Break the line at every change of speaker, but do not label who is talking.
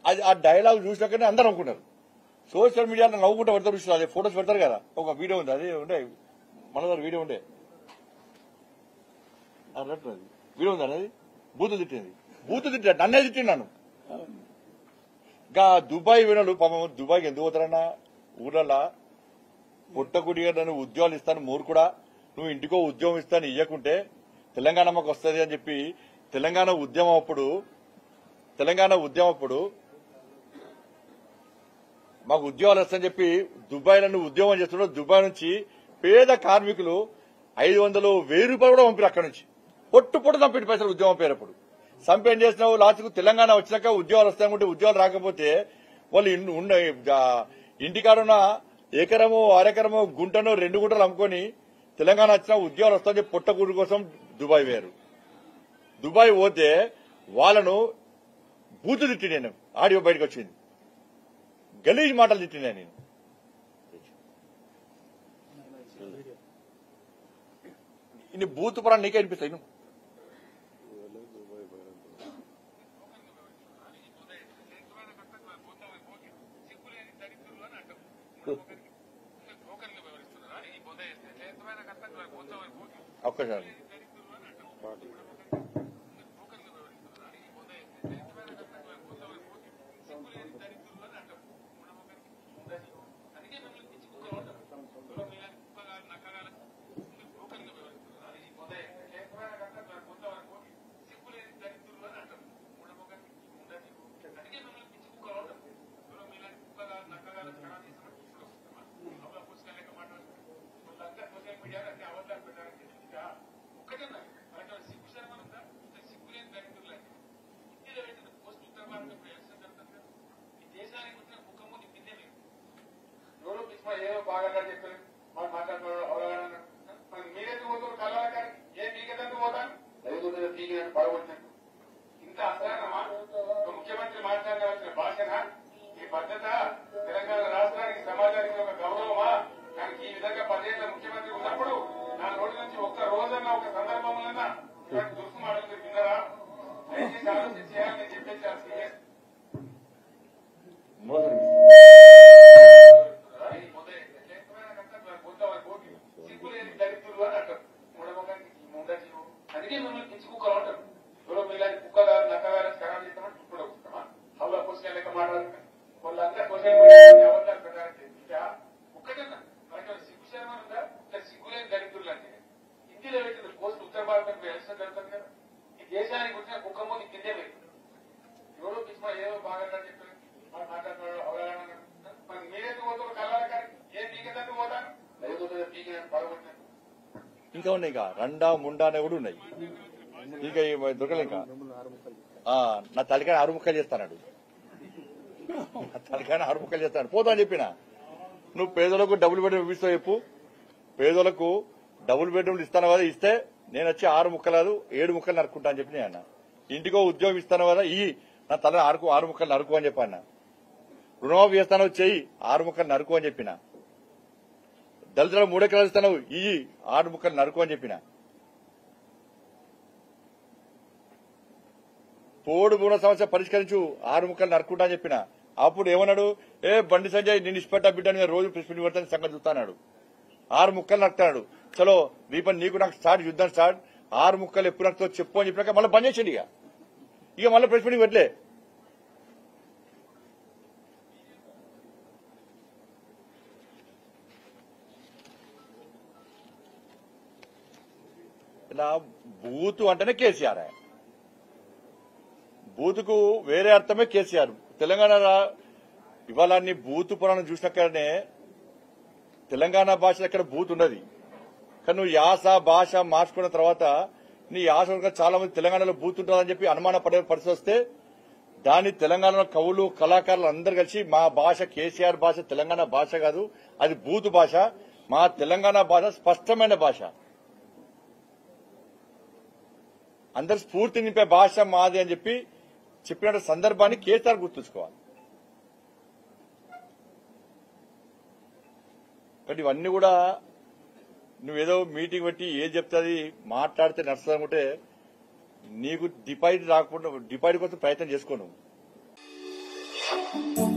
అది ఆ డైలాగ్ చూసినాకనే అందరూ అనుకున్నారు. సోషల్ మీడియాలో నవ్వుకుంటూ పెడతారు విషయాలు, అదే ఫోటోస్ పెడతారు కదా, ఒక వీడియో ఉంది, అది ఉండే మన దగ్గర వీడియో ఉండే అన్నట్టు, అది వీడియో ఉంది అనేది బూతులు తిట్టాడు, నన్నే తిట్టినాను. ఇంకా దుబాయ్ వినలు పాపం, దుబాయ్కి ఎందుకు పోతారన్నా, ఊళ్ళల్లో పుట్టకుడిగా నన్ను ఉద్యోగాలు ఇస్తాను మూర్ఖుడా, నువ్వు ఇంటికో ఉద్యోగం ఇస్తాను ఇవ్వకుంటే తెలంగాణ మాకు వస్తుంది అని చెప్పి తెలంగాణ ఉద్యమం అప్పుడు మాకు ఉద్యోగాలు వస్తాయని చెప్పి దుబాయ్లో నువ్వు ఉద్యోగం చేస్తున్నావు. దుబాయ్ నుంచి పేద కార్మికులు 500, 1000 రూపాయలు కూడా పంపిరు, అక్కడి నుంచి పొట్టు చంపిటి పైసలు ఉద్యోగం పేరప్పుడు సంపేం చేసినావు. లాస్ట్కు తెలంగాణ వచ్చినాక ఉద్యోగాలు వస్తాయనుకుంటే ఉద్యోగాలు రాకపోతే వాళ్ళు ఇంటికాడున్న ఎకరమో అరెకరమో గుంటనో 2 గుంటలు అమ్ముకొని తెలంగాణ వచ్చినా ఉద్యోగాలు వస్తాయని చెప్పి పొట్టకూడు కోసం దుబాయ్ వేరు. దుబాయ్ పోతే వాళ్ళను బూతు తిట్టి, నేను ఆడియో బయటకు వచ్చింది, గలీజ్ మాటలు తిట్టినా నేను. ఇన్ని బూతు పరా నీకే అనిపిస్తాయి. ఒక్కసారి
ఏదో బాగా చెప్పారు మాట్లాడుతున్నారు. మీరెందుకు పోతారు కలవకారి, మీకెందుకు పోతాను పడగొట్టినట్టు ఇంత అసహనమా? ముఖ్యమంత్రి మాట్లాడవలసిన భాషనా? ఈ పద్ధత తెలంగాణ రాష్ట్రానికి సమాజానికి ఒక గౌరవమా? కానీ ఈ విధంగా 10 ఏళ్ల ముఖ్యమంత్రి ఉన్నప్పుడు నా నోటి నుంచి ఒక్క రోజన్నా ఒక సందర్భంలోనా ఇలాంటి దురుసు మాటలు విన్నారా? దయచేసి ఆలోచన చేయాలని నేను చెప్పేసి అందుకే మిమ్మల్ని పిచ్చి కుక్కలు అంటారు. ఎవరో మీలాంటి కుక్కగా నక్కగా ఖరాబ్ చేస్తామని ఇప్పుడు వస్తామా? హౌలా పుస్తకం లెక్క మాట్లాడుతున్నా వాళ్ళంతా సోషల్ మీడియా అబద్ధాలు ప్రచారం చేస్తా ఒక్కటన్నా మనకి సిగ్గు శర్మం ఉందా? ఇంకా సిగ్గులేని దరిద్రులు అంటే హిందీలో పెట్టింది పోస్ట్ ఉత్తర భారతం ఎలక్షన్ జరుగుతుంది కదా, ఈ దేశానికి వచ్చిన కుక్కమ్మో నీ కిందే పెట్టింది. ఎవరో పిచ్చి ఏదో బాగా చెప్పారు మాట్లాడుతున్నాడు అవగాహన. మనకి మీరెందుకు పోతారు కలవకారి, మీకెందుకు పోతాను పీకి పడగొట్టినట్టు
ఇంకా ఉన్నాయి, ఇంకా రండా ముండా అనే కూడా ఉన్నాయి. ఇంకా దొరకలే. ఇంకా నా తలకాయ 6 ముక్కలు చేస్తాడు, నా తలకాయ 6 ముక్కలు చేస్తాడు. పోతా అని చెప్పిన, నువ్వు పేదలకు డబుల్ బెడ్రూమ్ ఇస్తావు చెప్పు, పేదలకు డబుల్ బెడ్రూమ్లు ఇస్తాను కదా, ఇస్తే నేను వచ్చి 6 ముక్కలు కాదు 7 ముక్కలు నరుక్కుంటా అని చెప్పి నేను. ఇంటికో ఉద్యోగం ఇస్తాను కదా, నా తల 6 ముక్కలు నరుకు అని చెప్పాను. రుణమాఫీ చేస్తాను చెయ్యి 6 ముక్కలు నరుకు అని చెప్పిన. దళితులకు 3 ఎకరాలు ఇస్తాను 6 ముక్కలు నరుకు అని చెప్పిన. పోడు భూముల సమస్య పరిష్కరించు 6 ముక్కలు నరుక్కుంటా అని చెప్పిన. అప్పుడు ఏమన్నాడు, బండి సంజయ్ నేను ఇష్టపెట్టా బిడ్డ రోజు ప్రెస్ మీట్ పెడతాను సంగతి చూస్తాడు. 6 ముక్కలు నరుకుతాడు. చలో దీపం నీకు నాకు స్టార్ట్ యుద్ధం స్టార్ట్, 6 ముక్కలు ఎప్పుడు నరుకుతో చెప్పు అని చెప్పినాక మళ్ళీ బంద్ చేసిండు. ఇక మళ్ళీ ప్రెస్ మీట్ పెట్టలే. ఇలా బూతు అంటేనే కేసీఆర్, బూతుకు వేరే అర్థమే కేసీఆర్. తెలంగాణ ఇవాళ నీ బూతు పురాణం చూసినాకనే తెలంగాణ భాష ఎక్కడ బూతు ఉన్నది. కానీ నువ్వు యాస భాష మార్చుకున్న తర్వాత నీ యాస చాలా మంది తెలంగాణలో బూతు ఉంటుందని చెప్పి అనుమాన పడే పరిస్థితి వస్తే దాన్ని తెలంగాణలో కవులు కళాకారులు అందరు కలిసి మా భాష కేసీఆర్ భాష తెలంగాణ భాష కాదు, అది బూతు భాష, మా తెలంగాణ భాష స్పష్టమైన భాష, అందరు స్ఫూర్తి నింపే భాష మాది అని చెప్పి చెప్పిన సందర్భాన్ని కేసీఆర్ గుర్తుంచుకోవాలి. కాబట్టి ఇవన్నీ కూడా నువ్వేదో మీటింగ్ పెట్టి ఏం చెప్తుంది మాట్లాడితే నడుస్తుందనుకుంటే నీకు డిపాజిట్ రాకుండా డిపాజిట్ కోసం ప్రయత్నం చేసుకోను.
Thank you.